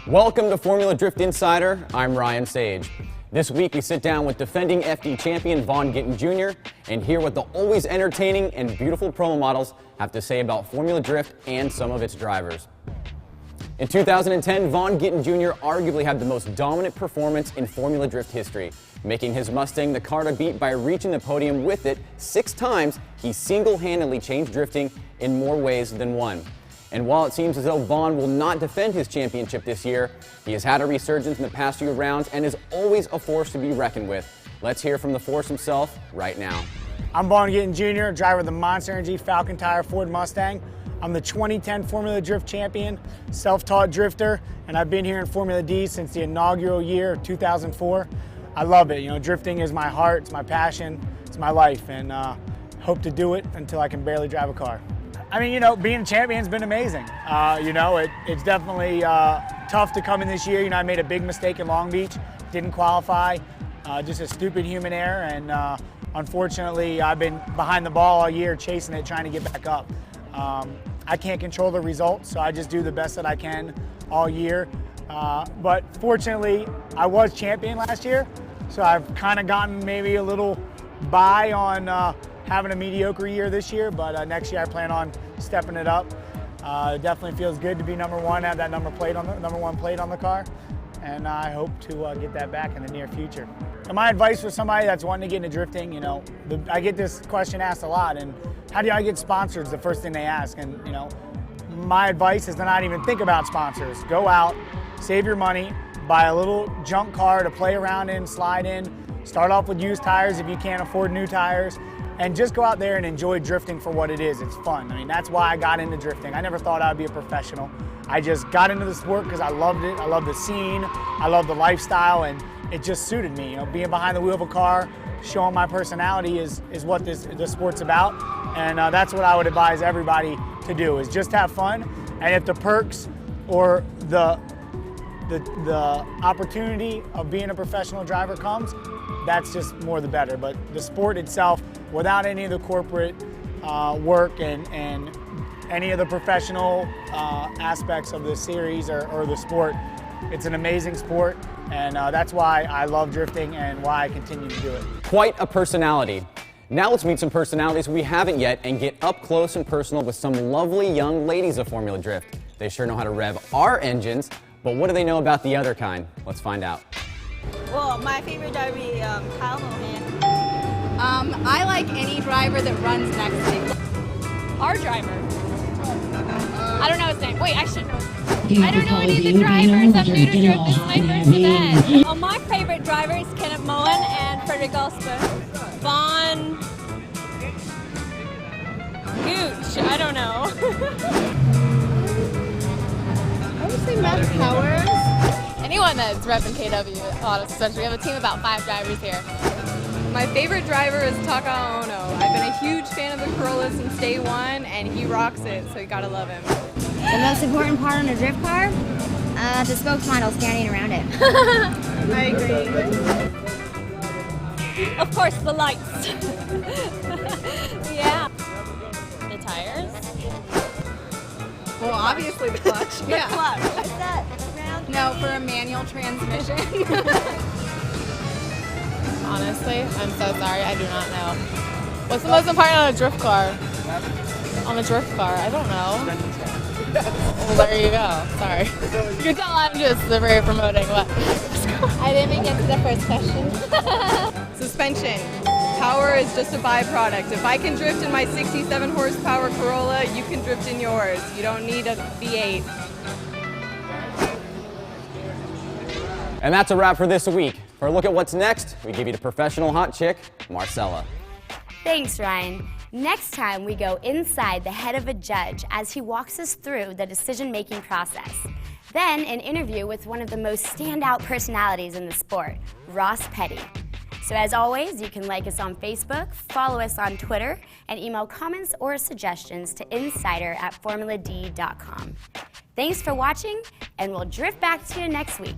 Welcome to Formula Drift Insider. I'm Ryan Sage. This week we sit down with defending FD champion Vaughn Gittin Jr. and hear what the always entertaining and beautiful promo models have to say about Formula Drift and some of its drivers. In 2010, Vaughn Gittin Jr. arguably had the most dominant performance in Formula Drift history, making his Mustang the car to beat by reaching the podium with it 6 times. He single-handedly changed drifting in more ways than one. And while it seems as though Vaughn will not defend his championship this year, he has had a resurgence in the past few rounds and is always a force to be reckoned with. Let's hear from the force himself right now. I'm Vaughn Gittin Jr., driver of the Monster Energy Falcon Tire Ford Mustang. I'm the 2010 Formula Drift champion, self-taught drifter, and I've been here in Formula D since the inaugural year, 2004. I love it. You know, drifting is my heart, it's my passion, it's my life, and hope to do it until I can barely drive a car. I mean, you know, being a champion's been amazing. It's definitely tough to come in this year. You know, I made a big mistake in Long Beach, didn't qualify, just a stupid human error, and unfortunately, I've been behind the ball all year chasing it, trying to get back up. I can't control the results, so I just do the best that I can all year. But fortunately, I was champion last year, so I've kind of gotten maybe a little by on having a mediocre year this year, but next year I plan on stepping it up. It definitely feels good to be number one, have that number one plate on the car, and I hope to get that back in the near future. And my advice for somebody that's wanting to get into drifting, you know, I get this question asked a lot, and how do I get sponsors? The first thing they ask, and you know, my advice is to not even think about sponsors. Go out, save your money, buy a little junk car to play around in, slide in, start off with used tires if you can't afford new tires, and just go out there and enjoy drifting for what it is. It's fun. I mean, that's why I got into drifting. I never thought I'd be a professional. I just got into the sport because I loved it. I loved the scene. I loved the lifestyle, and it just suited me. You know, being behind the wheel of a car, showing my personality is what the sport's about, and that's what I would advise everybody to do, is just have fun. And if the perks or the opportunity of being a professional driver comes, that's just more the better. But the sport itself, without any of the corporate work and any of the professional aspects of the series or the sport, it's an amazing sport, and that's why I love drifting and why I continue to do it. Quite a personality. Now let's meet some personalities we haven't yet and get up close and personal with some lovely young ladies of Formula Drift. They sure know how to rev our engines, but what do they know about the other kind? Let's find out. Well, my favorite driver is Kyle Mohan. I like any driver that runs next to me. Our driver. I don't know his name. Wait, I should know. I don't know any of the drivers. I'm new to drift. This is my first event. Well, my favorite driver is Kenneth Moen and Frederick Osper. Vaughn. Gooch. I don't know. I would say Matt Powers. Anyone that's repping KW, honestly. We have a team of about 5 drivers here. My favorite driver is Taka Ono. I've been a huge fan of the Corolla since day one, and he rocks it, so you gotta love him. The most important part on a drift car? The spokesmodel standing around it. I agree. Of course, the lights. Yeah. The tires? Well, obviously the clutch. Yeah. Clutch. What's that? No, for a manual transmission. Honestly, I'm so sorry. I do not know. What's the most important on a drift car? On a drift car? I don't know. Well, there you go. Sorry. You can tell I'm just very promoting what. I didn't even get to the first question. Suspension. Power is just a byproduct. If I can drift in my 67 horsepower Corolla, you can drift in yours. You don't need a V8. And that's a wrap for this week. For a look at what's next, we give you the professional hot chick, Marcella. Thanks, Ryan. Next time, we go inside the head of a judge as he walks us through the decision-making process. Then, an interview with one of the most standout personalities in the sport, Ross Petty. So as always, you can like us on Facebook, follow us on Twitter, and email comments or suggestions to insider@formulad.com. Thanks for watching, and we'll drift back to you next week.